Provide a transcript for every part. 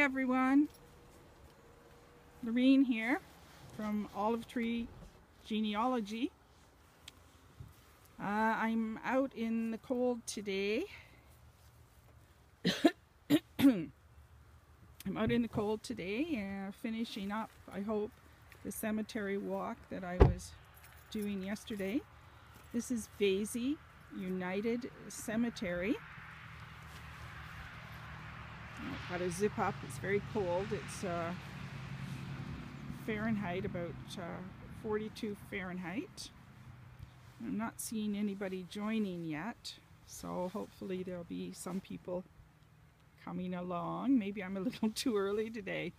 Hi everyone, Lorene here from Olive Tree Genealogy. I'm out in the cold today. I'm out in the cold today, finishing up, I hope, the cemetery walk that I was doing yesterday. This is Vasey United Cemetery. I've got to zip up, it's very cold. It's Fahrenheit, about 42 Fahrenheit. I'm not seeing anybody joining yet, so hopefully there'll be some people coming along. Maybe I'm a little too early today,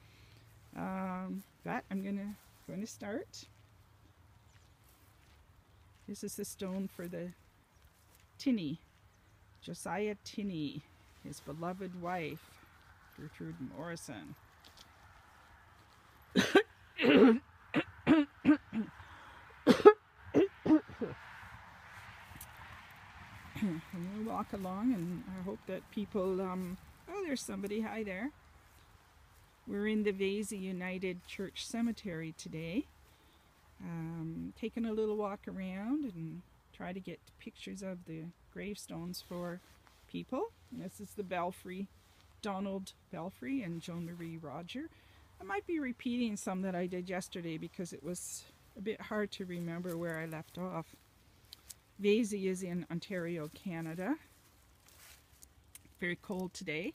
but I'm gonna start. This is the stone for the Tinney, Josiah Tinney, his beloved wife, Gertrude Morrison. I'm going to walk along, and I hope that people, oh, there's somebody, hi there. We're in the Vasey United Church Cemetery today, taking a little walk around and try to get pictures of the gravestones for people. And this is the Belfry, Donald Belfry and Joan Marie Roger. I might be repeating some that I did yesterday because it was a bit hard to remember where I left off. Vasey is in Ontario, Canada. Very cold today.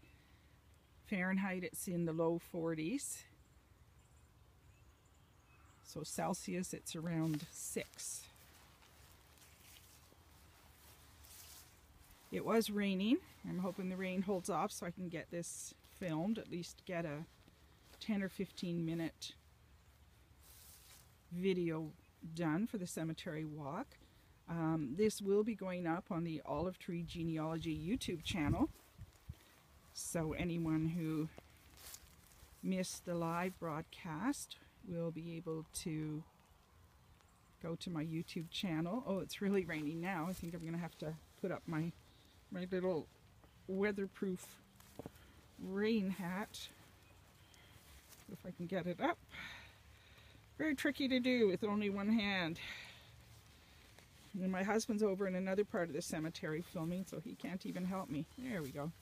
Fahrenheit, it's in the low 40s. So Celsius, it's around 6. It was raining. I'm hoping the rain holds off so I can get this filmed, at least get a 10 or 15 minute video done for the cemetery walk. This will be going up on the Olive Tree Genealogy YouTube channel, so anyone who missed the live broadcast will be able to go to my YouTube channel. Oh, it's really raining now. I think I'm gonna have to put up my little weatherproof rain hat if I can get it up. Very tricky to do with only one hand. And my husband's over in another part of the cemetery filming, so he can't even help me. There we go.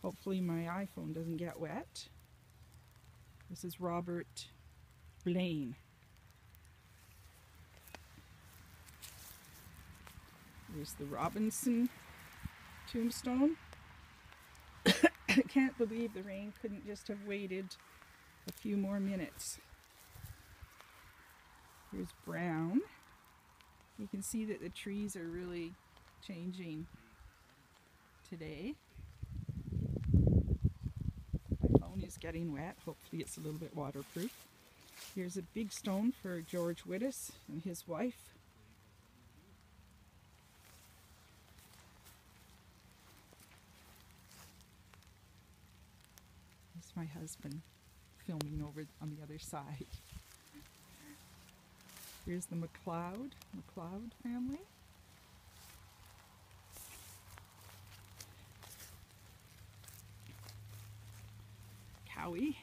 Hopefully my iPhone doesn't get wet. This is Robert Blaine. There's the Robinson tombstone. I can't believe the rain couldn't just have waited a few more minutes. Here's Brown. You can see that the trees are really changing today. My phone is getting wet. Hopefully it's a little bit waterproof. Here's a big stone for George Wittes and his wife. There's my husband filming over on the other side. Here's the McLeod family. Cowie,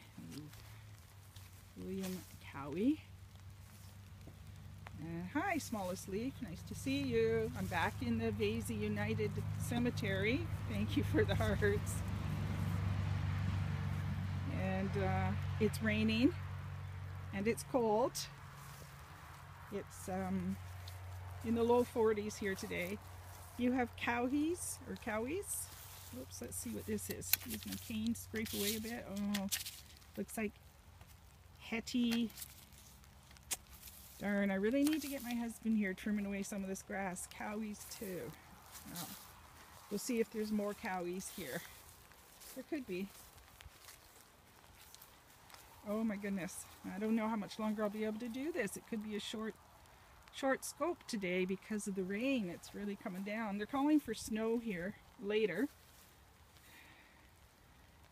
William Cowie. Hi, smallest leaf, nice to see you. I'm back in the Vasey United Cemetery. Thank you for the hearts. And it's raining and it's cold. It's in the low 40s here today. You have cowies or cowies. Oops, let's see what this is. Use my cane, scrape away a bit. Oh, looks like Hetty. Darn, I really need to get my husband here trimming away some of this grass. Cowies too. Oh. We'll see if there's more cowies here. There could be. Oh my goodness. I don't know how much longer I'll be able to do this. It could be a short scope today because of the rain. It's really coming down. They're calling for snow here later.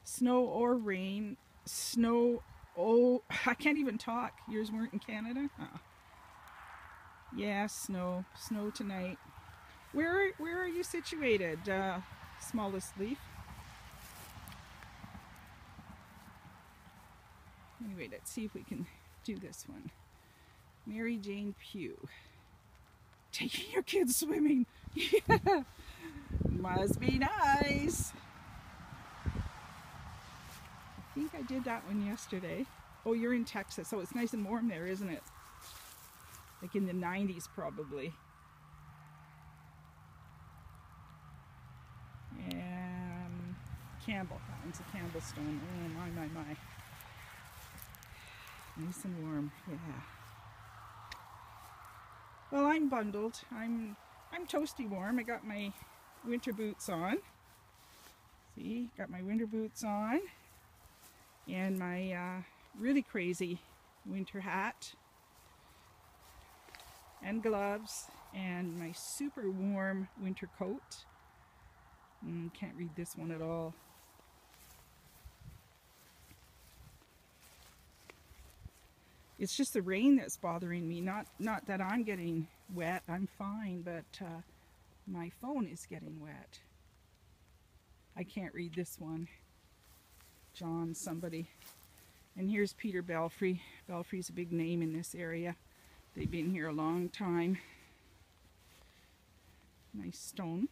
Snow or rain. Snow. Oh, I can't even talk. Yours weren't in Canada? Oh. Yeah, snow. Snow tonight. Where are you situated, smallest leaf? Anyway, let's see if we can do this one. Mary Jane Pugh. Taking your kids swimming. Yeah. Must be nice. I think I did that one yesterday. Oh, you're in Texas, so it's nice and warm there, isn't it? Like in the 90s probably. And Campbell, that one's a Campbell stone. Oh my. Nice and warm, yeah. Well, I'm bundled. I'm toasty warm. I got my winter boots on. See, got my winter boots on. And my really crazy winter hat. And gloves. And my super warm winter coat. Can't read this one at all. It's just the rain that's bothering me. Not that I'm getting wet. I'm fine, but my phone is getting wet. I can't read this one. John somebody. And here's Peter Belfry. Belfry's a big name in this area. They've been here a long time. Nice stone.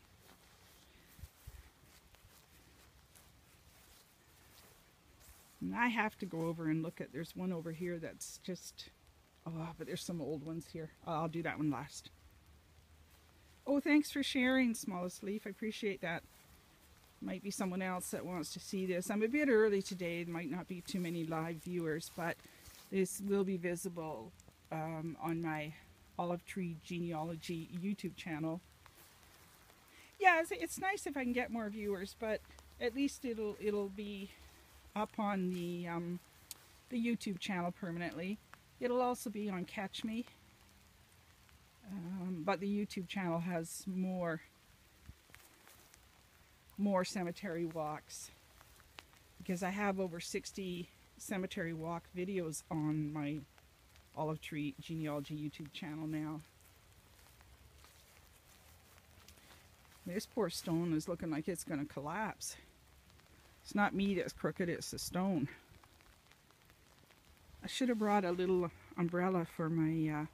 And I have to go over and look at, there's one over here that's just, oh, but there's some old ones here. I'll do that one last. Oh, thanks for sharing, Smallest Leaf. I appreciate that. Might be someone else that wants to see this. I'm a bit early today. There might not be too many live viewers, but this will be visible on my Olive Tree Genealogy YouTube channel. Yeah, it's nice if I can get more viewers, but at least it'll be up on the YouTube channel permanently. It'll also be on Catch Me, but the YouTube channel has more cemetery walks, because I have over 60 cemetery walk videos on my Olive Tree Genealogy YouTube channel now. This poor stone is looking like it's going to collapse. It's not me that's crooked, it's the stone. I should have brought a little umbrella for my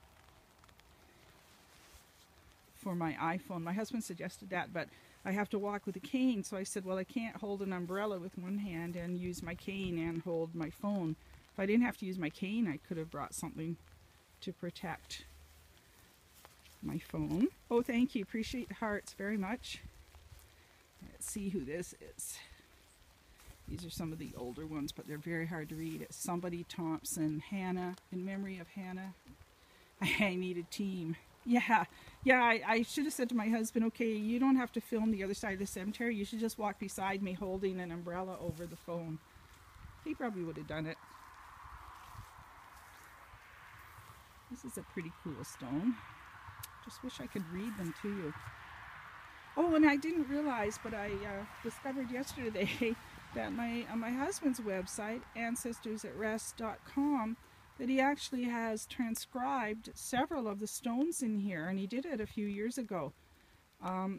iPhone. My husband suggested that, but I have to walk with a cane, so I said, well, I can't hold an umbrella with one hand and use my cane and hold my phone. If I didn't have to use my cane, I could have brought something to protect my phone. Oh, thank you. Appreciate the hearts very much. Let's see who this is. These are some of the older ones, but they're very hard to read. It's Somebody Thompson, Hannah, in memory of Hannah. I need a team. Yeah, I should have said to my husband, okay, you don't have to film the other side of the cemetery. You should just walk beside me holding an umbrella over the phone. He probably would have done it. This is a pretty cool stone. Just wish I could read them to you. Oh, and I didn't realize, but I discovered yesterday that on my husband's website, ancestorsAtRest.com, that he actually has transcribed several of the stones in here, and he did it a few years ago,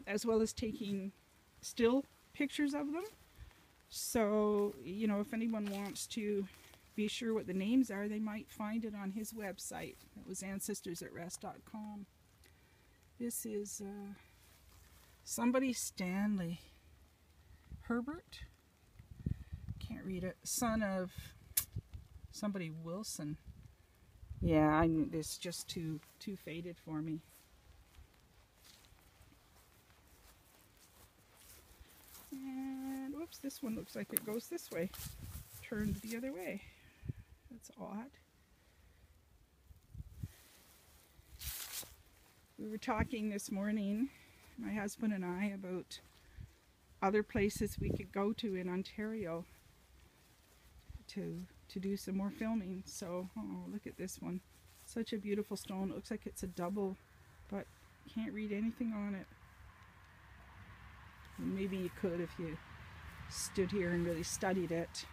as well as taking still pictures of them. So, you know, if anyone wants to be sure what the names are, they might find it on his website. It was ancestorsatRest.com. This is somebody Stanley Herbert. Can't read it. Son of somebody Wilson. Yeah, it's just too faded for me. And whoops, this one looks like it goes this way. Turned the other way. That's odd. We were talking this morning, my husband and I, about other places we could go to in Ontario to do some more filming. So, oh, look at this one. Such a beautiful stone. It looks like it's a double, but can't read anything on it. And maybe you could if you stood here and really studied it.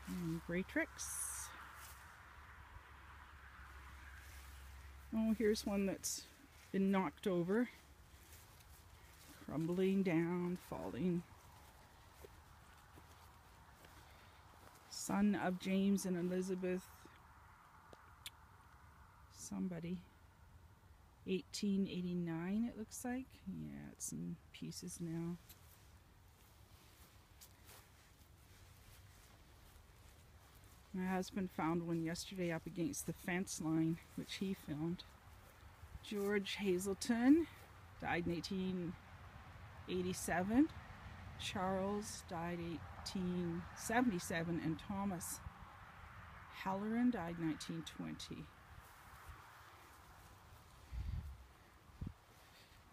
And Greatrix. Oh, here's one that's been knocked over. crumbling down, falling. Son of James and Elizabeth somebody. 1889 it looks like. Yeah, it's in pieces now. My husband found one yesterday up against the fence line, which he filmed. George Hazelton died in 1887. Charles died 1877, and Thomas Halloran died 1920.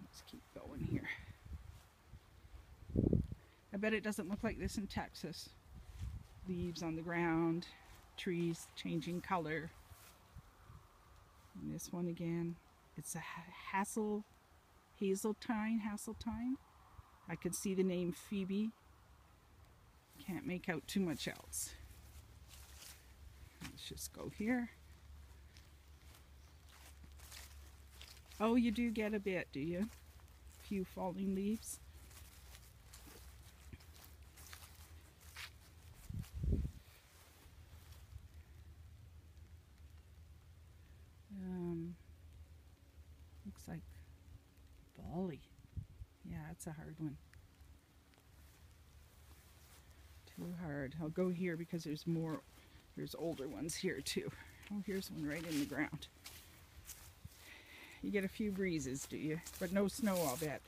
Let's keep going here. I bet it doesn't look like this in Texas. Leaves on the ground, trees changing color. And this one again, it's a Hazeltine. I could see the name Phoebe. Can't make out too much else. Let's just go here. Oh, you do get a bit, do you? A few falling leaves. Looks like Bali. Yeah, it's a hard one. Too hard. I'll go here because there's more. There's older ones here too. Oh, here's one right in the ground. You get a few breezes, do you? But no snow, I'll bet.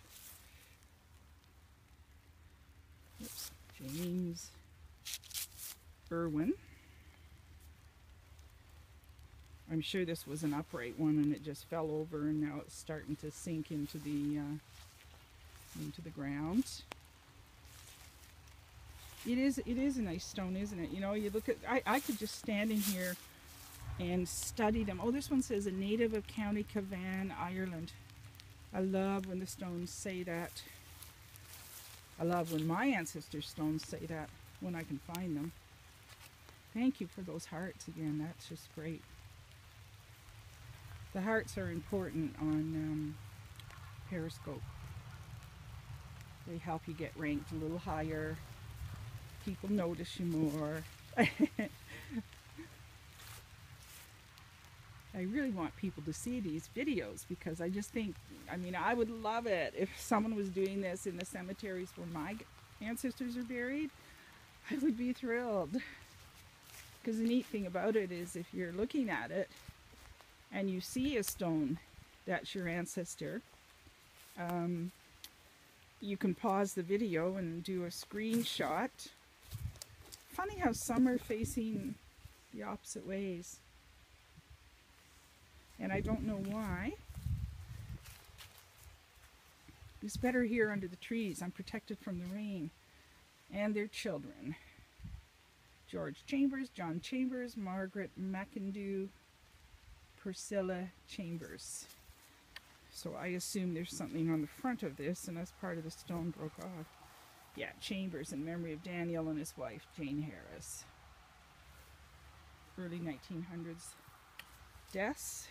Oops. James Irwin. I'm sure this was an upright one and it just fell over, and now it's starting to sink into the ground. It is a nice stone, isn't it? You know, you look at, I could just stand in here and study them. Oh, this one says a native of County Cavan, Ireland. I love when the stones say that. I love when my ancestors' stones say that, when I can find them. Thank you for those hearts again. That's just great. The hearts are important on Periscope. They help you get ranked a little higher. People notice you more. I really want people to see these videos because I just think, I mean, I would love it if someone was doing this in the cemeteries where my ancestors are buried. I would be thrilled. Because the neat thing about it is if you're looking at it and you see a stone that's your ancestor, you can pause the video and do a screenshot. Funny how some are facing the opposite ways. And I don't know why. It's better here under the trees. I'm protected from the rain. And their children. George Chambers, John Chambers, Margaret McIndoe, Priscilla Chambers. So I assume there's something on the front of this, and that's part of the stone broke off. Yeah, Chambers in memory of Daniel and his wife, Jane Harris. Early 1900s deaths.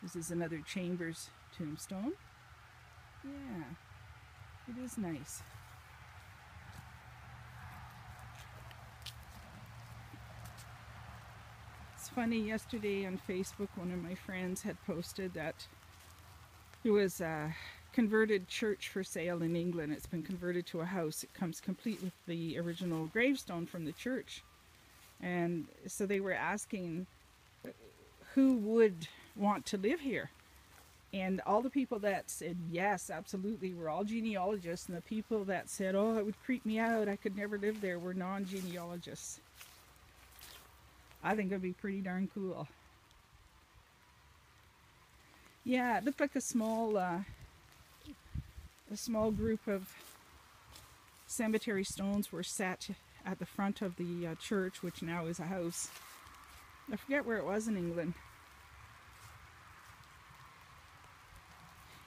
This is another Chambers tombstone. Yeah, it is nice. It's funny, yesterday on Facebook, one of my friends had posted that there was a converted church for sale in England. It's been converted to a house. It comes complete with the original gravestone from the church. And so they were asking who would want to live here. And all the people that said yes, absolutely, were all genealogists. And the people that said, oh, it would creep me out, I could never live there, were non-genealogists. I think it would be pretty darn cool. Yeah, it looked like a small group of cemetery stones were set at the front of the church, which now is a house. I forget where it was in England.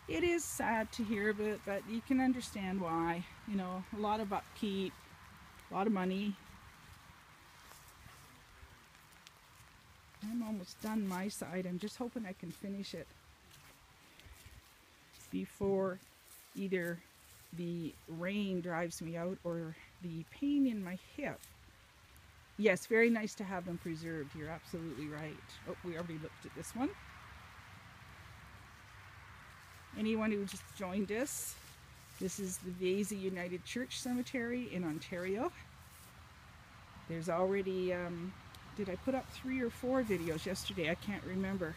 It is sad to hear of it, but you can understand why. You know, a lot of upkeep, a lot of money. I'm almost done my side. I'm just hoping I can finish it before either the rain drives me out or the pain in my hip. Yes, very nice to have them preserved. You're absolutely right. Oh, we already looked at this one. Anyone who just joined us, this is the Vasey United Church Cemetery in Ontario. There's already, did I put up 3 or 4 videos yesterday? I can't remember.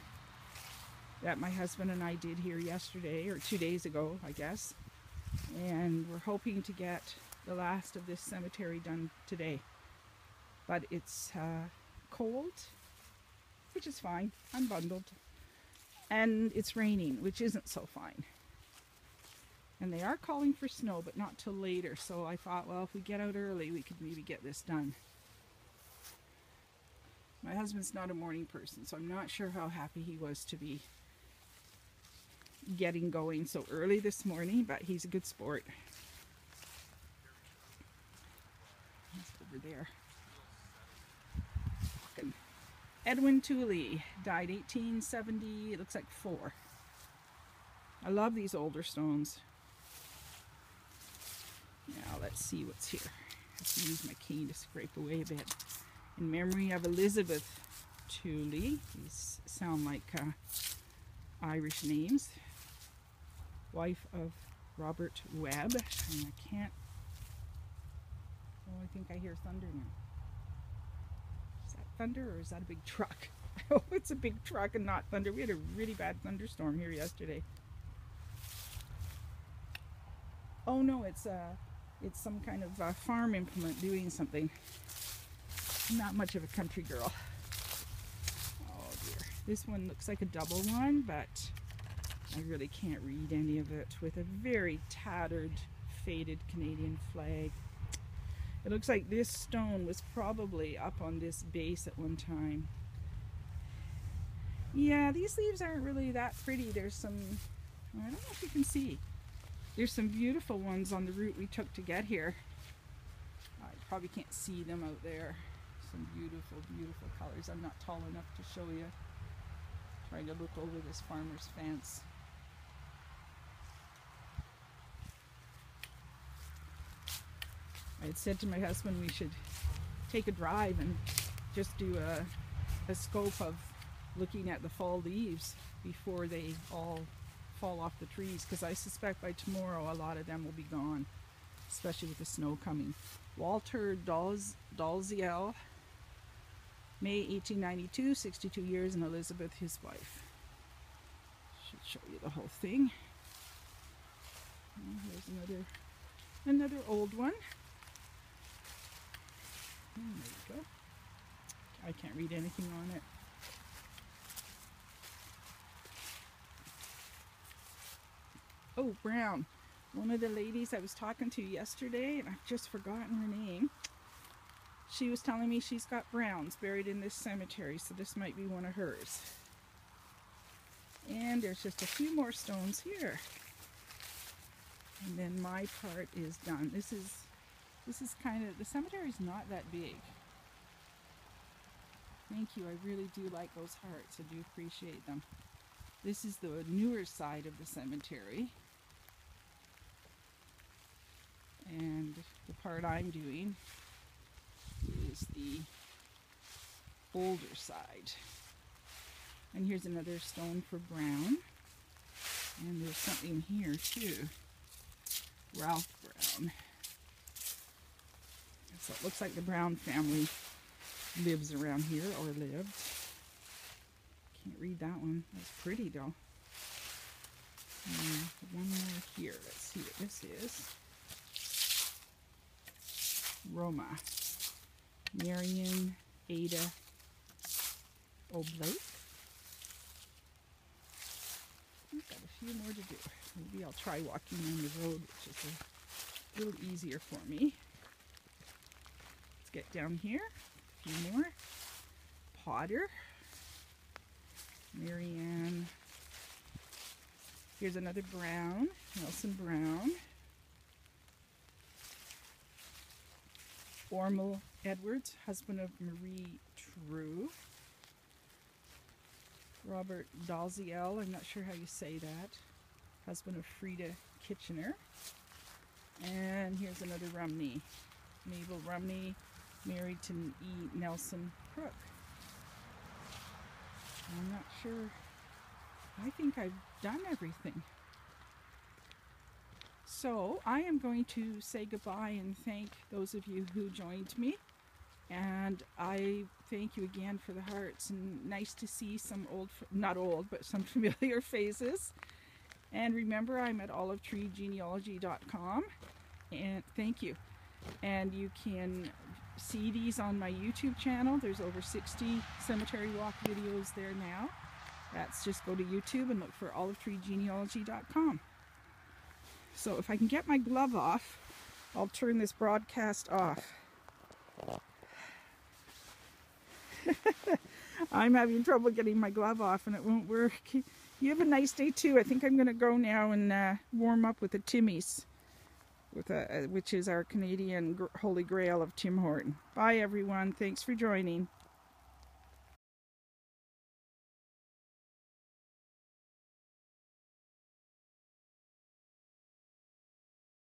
That my husband and I did here yesterday, or 2 days ago, I guess. And we're hoping to get the last of this cemetery done today. But it's cold, which is fine. I'm bundled. And it's raining, which isn't so fine. And they are calling for snow, but not till later. So I thought, well, if we get out early, we could maybe get this done. My husband's not a morning person, so I'm not sure how happy he was to be getting going so early this morning, but he's a good sport. He's over there. Edwin Tooley died 1870, it looks like 4. I love these older stones. Now let's see what's here. I have to use my cane to scrape away a bit. In memory of Elizabeth Tooley. These sound like Irish names. Wife of Robert Webb. And I can't... Oh, I think I hear thunder now. Is that thunder or is that a big truck? Oh, it's a big truck and not thunder. We had a really bad thunderstorm here yesterday. Oh no, it's some kind of farm implement doing something. I'm not much of a country girl. Oh dear. This one looks like a double one, but I really can't read any of it, with a very tattered, faded Canadian flag. It looks like this stone was probably up on this base at one time. Yeah, these leaves aren't really that pretty. There's some, I don't know if you can see. There's some beautiful ones on the route we took to get here. I probably can't see them out there. Some beautiful, beautiful colors. I'm not tall enough to show you. Trying to look over this farmer's fence. I had said to my husband we should take a drive and just do a scope of looking at the fall leaves before they all fall off the trees, because I suspect by tomorrow a lot of them will be gone, especially with the snow coming. Walter Dalziel, May 1892, 62 years, and Elizabeth, his wife. Should show you the whole thing. And here's another old one. There you go. I can't read anything on it. Oh, brown. One of the ladies I was talking to yesterday, and I've just forgotten her name, she was telling me she's got browns buried in this cemetery, so this might be one of hers. And there's just a few more stones here. And then my part is done. This is kind of, the cemetery's not that big. Thank you, I really do like those hearts. I do appreciate them. This is the newer side of the cemetery. And the part I'm doing is the older side. And here's another stone for brown. And there's something here too. Ralph Brown. So it looks like the Brown family lives around here, or lived. Can't read that one. That's pretty though. One more here. Let's see what this is. Roma. Marion Ada Oblate. I've got a few more to do. Maybe I'll try walking on the road, which is a little easier for me. Let's get down here. A few more. Potter. Marianne. Here's another Brown. Nelson Brown. Ormel Edwards, husband of Marie True. Robert Dalziel, I'm not sure how you say that. husband of Frida Kitchener. And here's another Rumney. Mabel Rumney, married to E. Nelson Crook. I'm not sure. I think I've done everything. So I am going to say goodbye and thank those of you who joined me. And I thank you again for the hearts, and nice to see some old, not old, but some familiar faces. And remember, I'm at olivetreegenealogy.com, and thank you. And you can see these on my YouTube channel. There's over 60 cemetery walk videos there now. That's just go to YouTube and look for olivetreegenealogy.com. So if I can get my glove off, I'll turn this broadcast off. I'm having trouble getting my glove off and it won't work. You have a nice day too. I think I'm going to go now and warm up with a Timmy's, which is our Canadian Holy Grail of Tim Horton. Bye everyone. Thanks for joining.